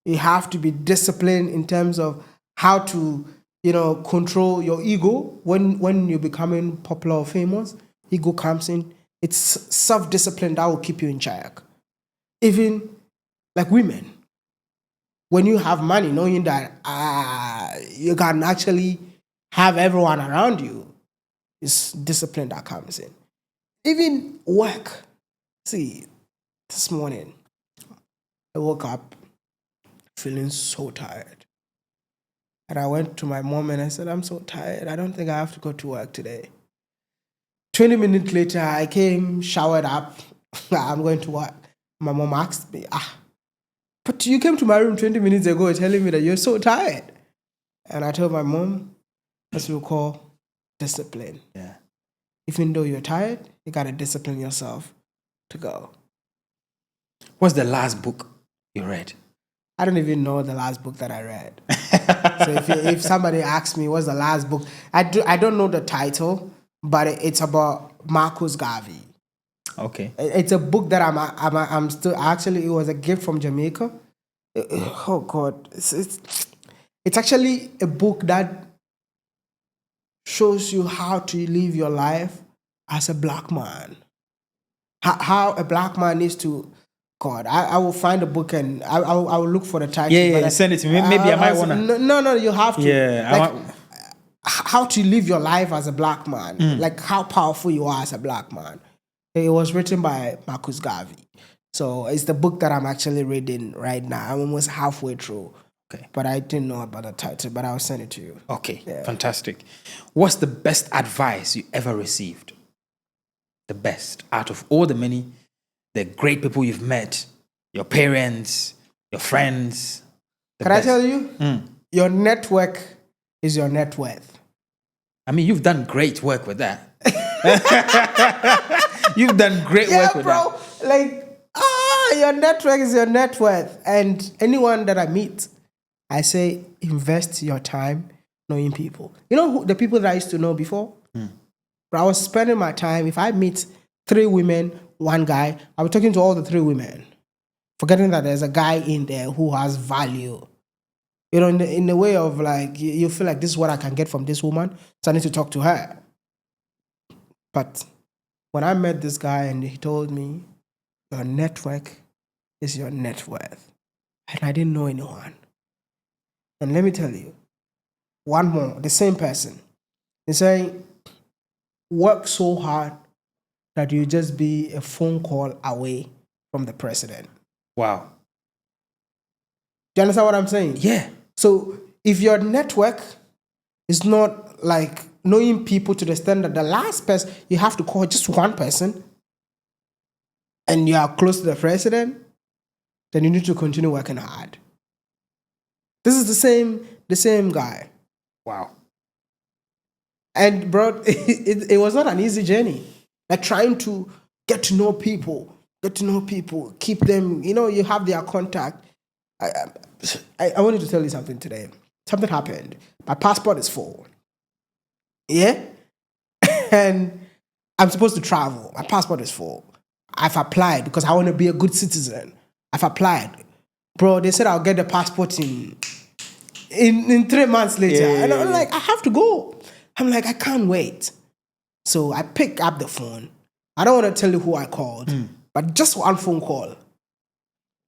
A: You have to be disciplined in terms of how to, control your ego. When you're becoming popular or famous, ego comes in. It's self-discipline that will keep you in check. Even like women, when you have money, knowing that you can actually have everyone around you, it's discipline that comes in. Even work. See, this morning, I woke up feeling so tired. And I went to my mom and I said, I'm so tired. I don't think I have to go to work today. 20 minutes later, I came, showered up. I'm going to work. My mom asked me, but you came to my room 20 minutes ago telling me that you're so tired. And I told my mom, that's what we call discipline.
C: Yeah.
A: Even though you're tired, you got to discipline yourself to go.
C: What's the last book you read?
A: I don't even know the last book that I read. So if somebody asks me what's the last book, I don't know the title, but it's about Marcus Garvey.
C: Okay.
A: It's a book that I'm still actually, it was a gift from Jamaica. Oh God, it's actually a book that shows you how to live your life as a black man. How a black man needs to. God, I will find a book and I will look for the title.
C: Yeah, send it to me. Maybe I might want to.
A: No, you have to.
C: Yeah,
A: how to live your life as a black man, like how powerful you are as a black man. It was written by Marcus Garvey. So it's the book that I'm actually reading right now. I'm almost halfway through.
C: Okay.
A: But I didn't know about the title, but I'll send it to you.
C: Okay,
A: Yeah.
C: fantastic. What's the best advice you ever received? The best out of all the great people you've met, your parents, your friends.
A: Can I tell you? Your network is your net worth.
C: I mean, you've done great work with that. You've done great work with
A: bro.
C: that.
A: Like, your network is your net worth. And anyone that I meet, I say, invest your time knowing people. You know the people that I used to know before? But I was spending my time, if I meet 3 women, 1 guy, I'll be talking to all the 3 women, forgetting that there's a guy in there who has value. You know, in the way of like, you feel like this is what I can get from this woman, so I need to talk to her. But when I met this guy and he told me, your network is your net worth. And I didn't know anyone. And let me tell you, one more, the same person. He's saying, work so hard that you just be a phone call away from the president.
C: Wow.
A: Do you understand what I'm saying?
C: Yeah.
A: So if your network is not like knowing people to the extent that the last person, you have to call just one person and you are close to the president, then you need to continue working hard. This is the same guy.
C: Wow.
A: And bro, it was not an easy journey. Like trying to get to know people, keep them, you have their contact. I wanted to tell you something today. Something happened. My passport is full. Yeah? And I'm supposed to travel. My passport is full. I've applied because I want to be a good citizen. I've applied. Bro, they said I'll get the passport in 3 months later.
C: Yeah.
A: And I'm like, I have to go. I'm like, I can't wait. So I pick up the phone. I don't want to tell you who I called, but just one phone call.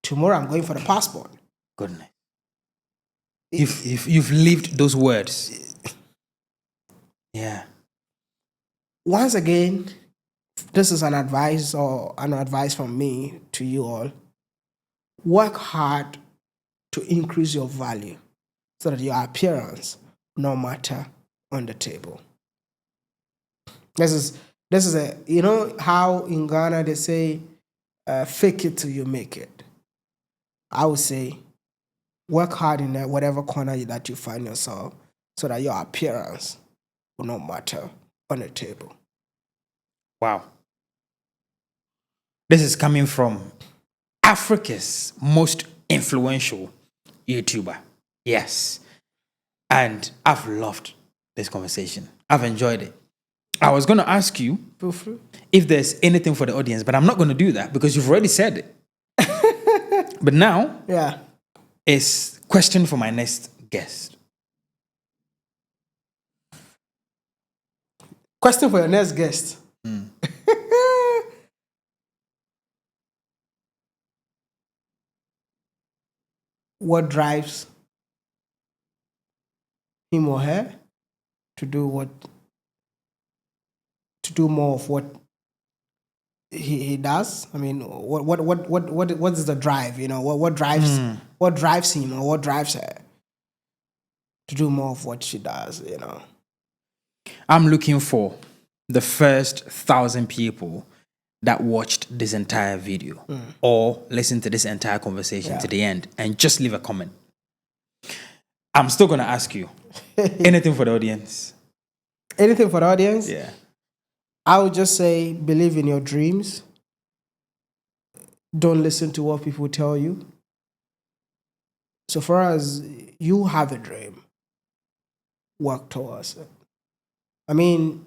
A: Tomorrow I'm going for the passport.
C: Goodness. You've lived those words. Yeah.
A: Once again, this is an advice from me to you all. Work hard to increase your value so that your appearance no matter on the table. This is a, how in Ghana they say, fake it till you make it. I would say, work hard in whatever corner that you find yourself so that your appearance will not matter on the table.
C: Wow. This is coming from Africa's most influential YouTuber. Yes. And I've loved this conversation. I've enjoyed it. I was going to ask you if there's anything for the audience, but I'm not going to do that because you've already said it. But now, it's question for my next guest.
A: Question for your next guest. What drives him or her to do more of what he does? I mean, what is the drive? You know, what drives him or what drives her to do more of what she does? You know,
C: I'm looking for the first 1,000 people that watched this entire video or listened to this entire conversation to the end and just leave a comment. I'm still going to ask you anything for the audience.
A: Anything for the audience?
C: Yeah.
A: I would just say, believe in your dreams. Don't listen to what people tell you. So far as you have a dream, work towards it. I mean,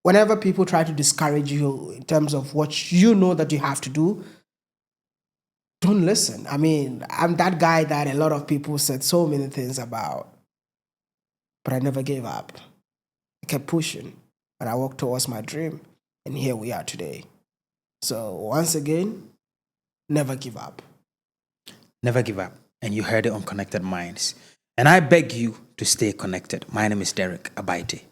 A: whenever people try to discourage you in terms of what you know that you have to do, don't listen. I mean, I'm that guy that a lot of people said so many things about, but I never gave up. I kept pushing, and I walked towards my dream, and here we are today. So once again, never give up.
C: Never give up. And you heard it on Connected Minds. And I beg you to stay connected. My name is Derek Abaite.